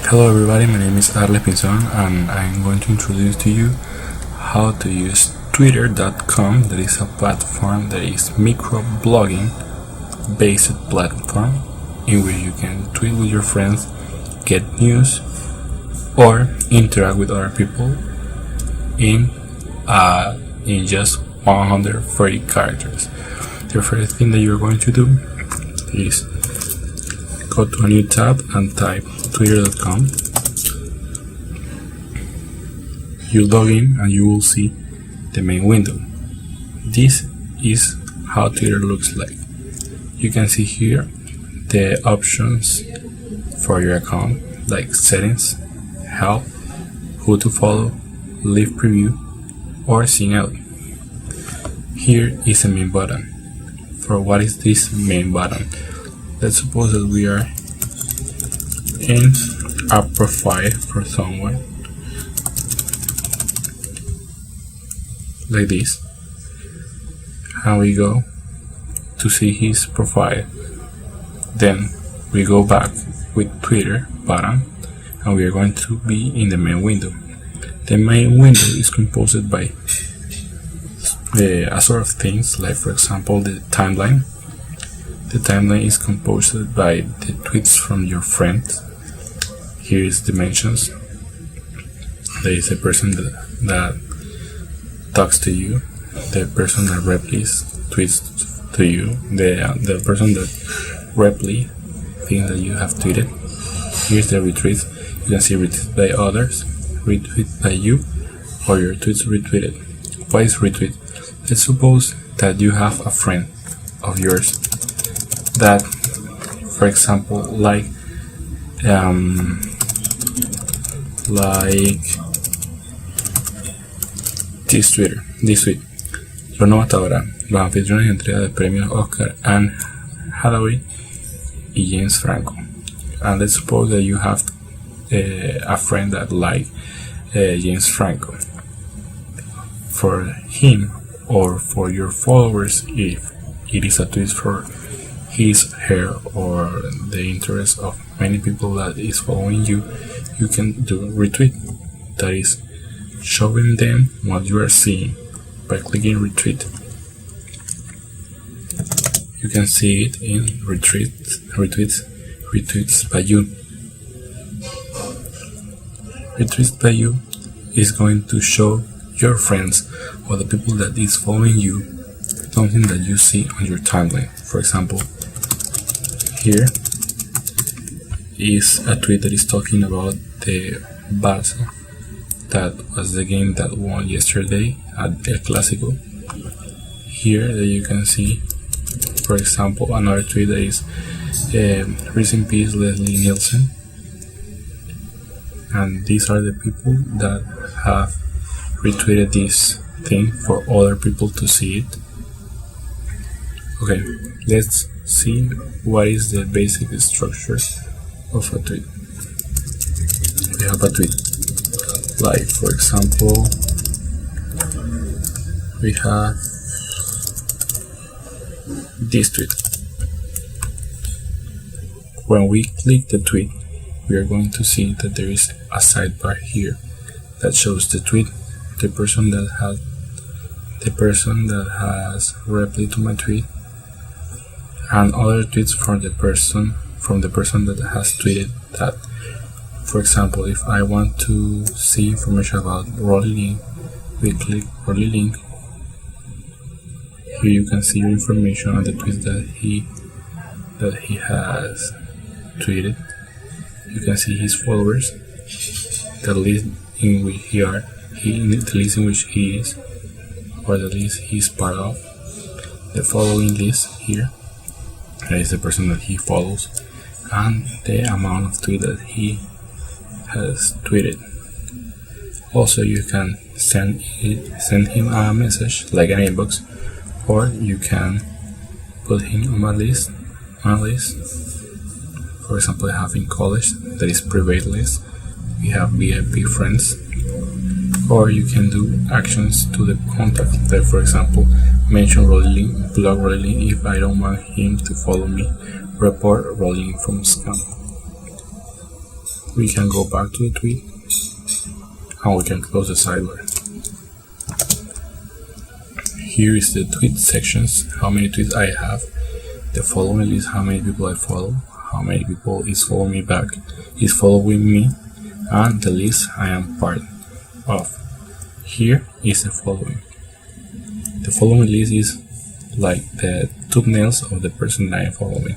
Hello everybody, my name is Arle Pinzon and I'm going to introduce to you how to use Twitter.com. That is a platform that is microblogging based platform in which you can tweet with your friends, get news, or interact with other people in just 130 characters. The first thing that you're going to do is go to a new tab and type Twitter.com. You log in and you will see the main window. This is how Twitter looks like. You can see here the options for your account, like settings, help, who to follow, leave preview, or sign out. Here is a main button. For what is this main button? Let's suppose that we are in a profile for someone like this, and we go to see his profile. Then we go back with Twitter button and we are going to be in the main window. The main window is composed by a sort of things, like for example the timeline. The timeline is composed by the tweets from your friends. Here is the mentions. There is a person that talks to you, the person that replies tweets to you, the person that reply things that you have tweeted. Here's the retweets. You can see retweet by others, retweet by you, or your tweets retweeted. What is retweet? Let's suppose that you have a friend of yours that, for example, like this tweet. Lo nuevo hasta ahora, los anfitriones de entrega de premios Oscar, Anne Hathaway y James Franco. And let's suppose that you have a friend that like James Franco. For him or for your followers, if it is a tweet for his, her, or the interest of many people that is following you, you can do retweet. That is showing them what you are seeing by clicking retweet. You can see it in retweets by you. Retweets by you is going to show your friends or the people that is following you something that you see on your timeline. For example, here is a tweet that is talking about the Barça. That was the game that won yesterday at El Clásico. Here that you can see, for example, another tweet that is rest in peace Leslie Nielsen. And these are the people that have retweeted this thing for other people to see it. Okay, let's see what is the basic structure of a tweet. We have a tweet, like for example, we have this tweet. When we click the tweet, we are going to see that there is a sidebar here that shows the tweet, the person that has replied to my tweet, and other tweets from the person that has tweeted that. For example, if I want to see information about Rolly Link, we click Rolly Link. Here you can see your information on the tweets that he has tweeted. You can see his followers, the list in which the list in which he is, or the list he's part of. The following list here, that is the person that he follows, and the amount of tweet that he has tweeted. Also, you can send him a message like an inbox, or you can put him on a list. For example, I have in college, that is private list. We have VIP friends, or you can do actions to the contact. Like for example, mention Rolling, block Rolling if I don't want him to follow me, report Rolling from scam. we can go back to the tweet and we can close the sidebar. Here is the tweet sections, how many tweets I have, the following list, how many people I follow, how many people is following me back, is following me, and the list I am part of. Here is the following. The following list is like the thumbnails of the person that I am following.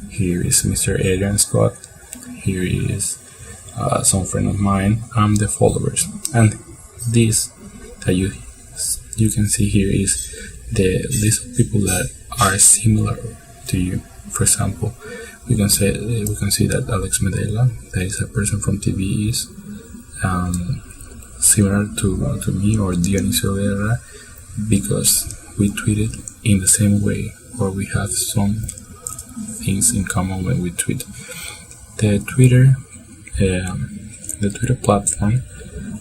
Here is Mr. Adrian Scott. Here is some friend of mine and the followers. And this that you can see here is the list of people that are similar to you. For example, we can see that Alex Medela, that is a person from TV, is similar to me, or Dionisio Guerra, because we tweeted in the same way, or we have some things in common when we tweet. The Twitter platform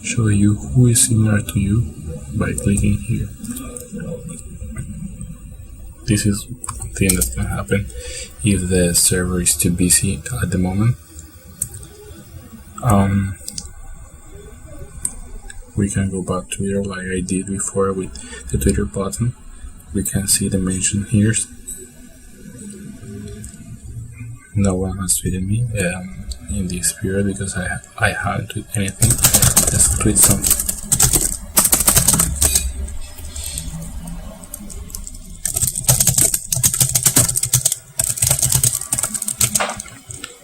shows you who is similar to you by clicking here. This is one thing that can happen if the server is too busy at the moment. We can go back to Twitter like I did before with the Twitter button. We can see the mention here. No one has tweeted me in this period because I haven't tweeted anything. Let's tweet something.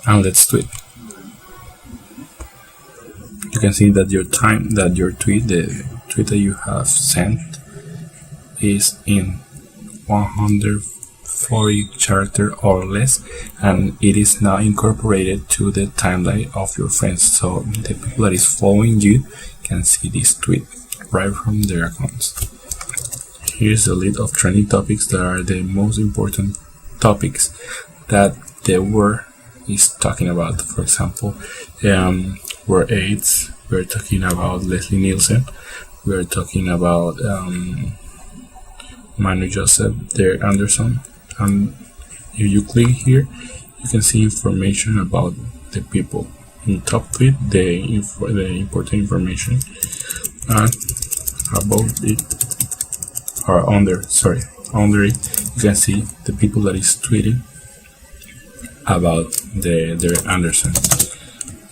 And let's tweet. You can see that your tweet, the tweet that you have sent, is in 140 characters or less, and it is now incorporated to the timeline of your friends, so the people that is following you can see this tweet right from their accounts. Here's a list of trending topics that are the most important topics that the world is talking about. For example, we're AIDS, we're talking about Leslie Nielsen, we're talking about Manu Joseph, Derek Anderson, and if you click here, you can see information about the people. In top tweet, the important information, and above it, or under it, you can see the people that is tweeting about the Derek Anderson.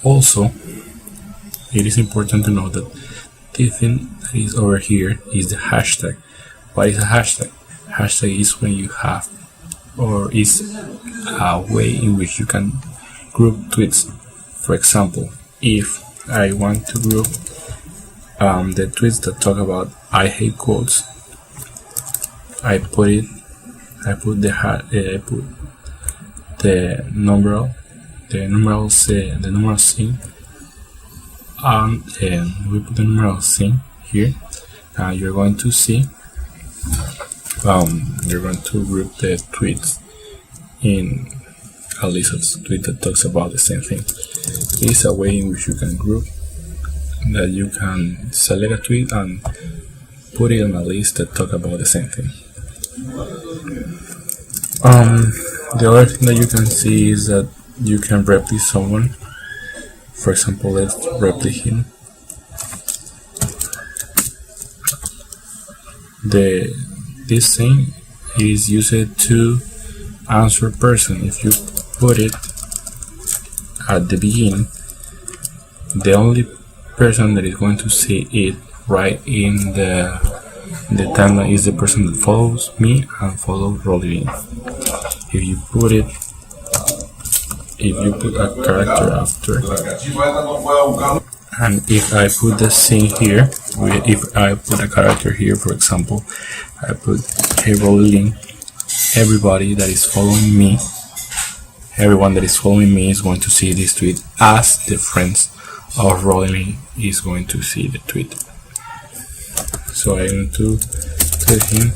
Also, it is important to know that the thing that is over here is the hashtag. What is a hashtag? Hashtag is when you have, or is a way in which you can group tweets. For example, if I want to group the tweets that talk about I hate quotes, I put the numeral C, and we put the numeral C here, and you're going to see you're going to group the tweets in a list of tweets that talks about the same thing. It is a way in which you can group, that you can select a tweet and put it on a list that talk about the same thing. The other thing that you can see is that you can replicate someone. For example, let's replicate him. This thing is used to answer person. If you put it at the beginning, the only person that is going to see it right in the timeline is the person that follows me and follows Rolly. If you put a character after, and if I put the scene here, if I put a character here, for example, I put hey Rolly, everybody that is following me, everyone that is following me is going to see this tweet, as the friends of Rolly is going to see the tweet. So I'm going to click him.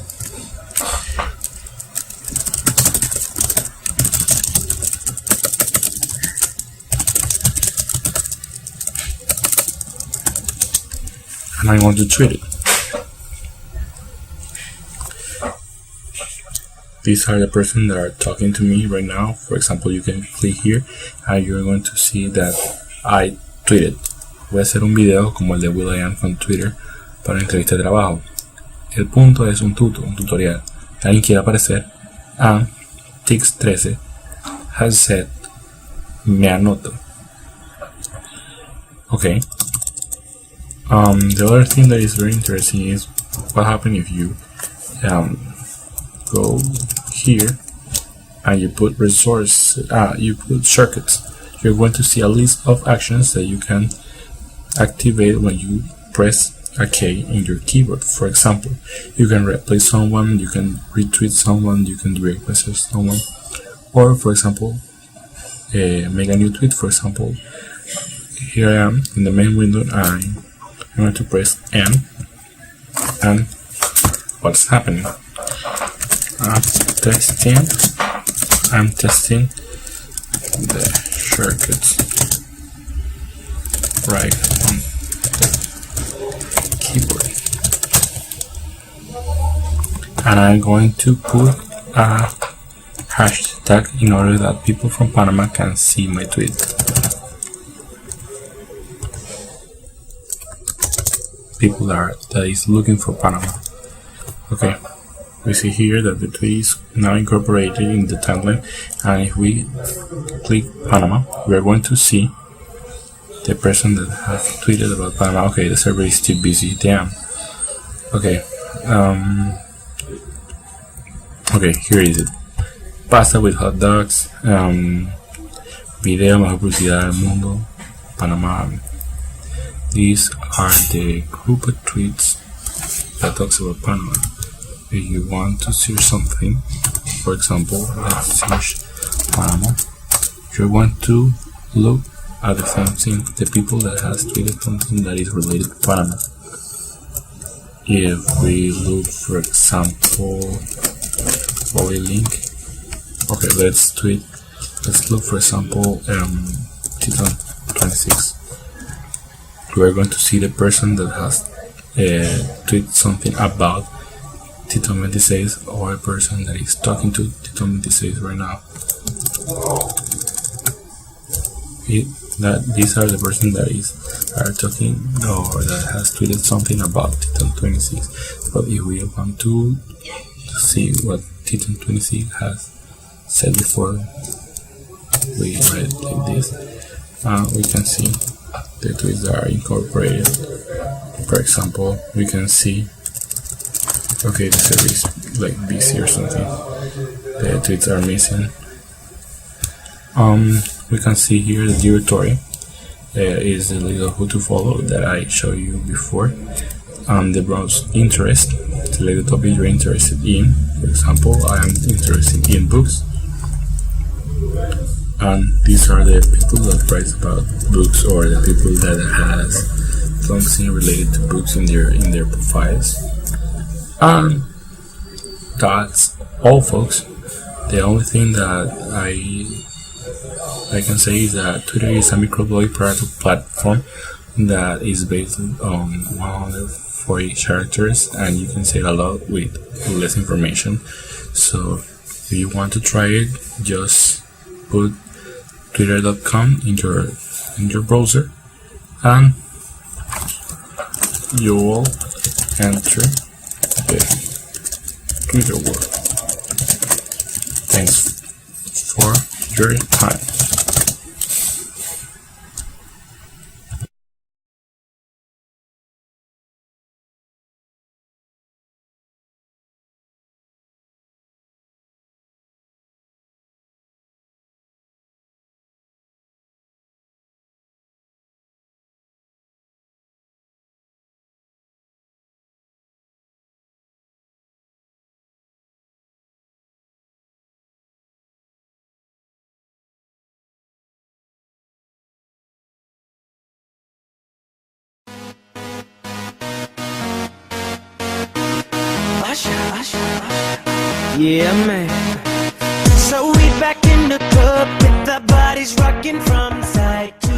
And I want to tweet it. These are the persons that are talking to me right now. For example, you can click here and you're going to see that I tweeted. Voy a hacer un video como el de will.i.am con Twitter para una entrevista de trabajo. El punto es un tutorial. Alguien quiere aparecer. Tix13 has said me anoto. Okay. The other thing that is very interesting is what happens if you go here and you put you put shortcuts. You're going to see a list of actions that you can activate when you press a key in your keyboard. For example, you can replace someone, you can retweet someone, you can direct message someone, or for example, make a new tweet. For example, here I am in the main window. I'm going to press N, and what's happening? I'm testing the shortcuts right on the keyboard, and I'm going to put a hashtag in order that people from Panama can see my tweet. People that is looking for Panama. Okay, we see here that the tweet is now incorporated in the timeline, and if we click Panama, we are going to see the person that has tweeted about Panama. Okay, the server is still busy. Damn. Okay. Okay, here is it. Pasta with hot dogs. Video mejor publicidad del mundo. Panama. These are the group of tweets that talks about Panama. If you want to search something, for example, let's search Panama. You want to look at the same thing, the people that has tweeted something that is related to Panama. If we look, for example, for a link, okay, let's look, for example, Titan26. We're going to see the person that has tweeted something about Titan26, or a person that is talking to Titan26 right now. These are the person that are talking or that has tweeted something about Titan26. But if we want to see what Titan26 has said before, we write like this, we can see the tweets that are incorporated. For example, we can see, okay, the server is like busy or something, the tweets are missing. We can see here the directory is the little who to follow that I showed you before. The browse interest, select the topic you're interested in. For example, I am interested in books, and these are the people that write about books, or the people that has something related to books in their profiles. And that's all, folks. The only thing that I can say is that Twitter is a microblogging platform that is based on 140 characters, and you can say a lot with less information. So if you want to try it, just put twitter.com in your browser, and you will enter the Twitter world. Thanks for your time. Yeah, man. So we back in the club with the bodies rocking from side to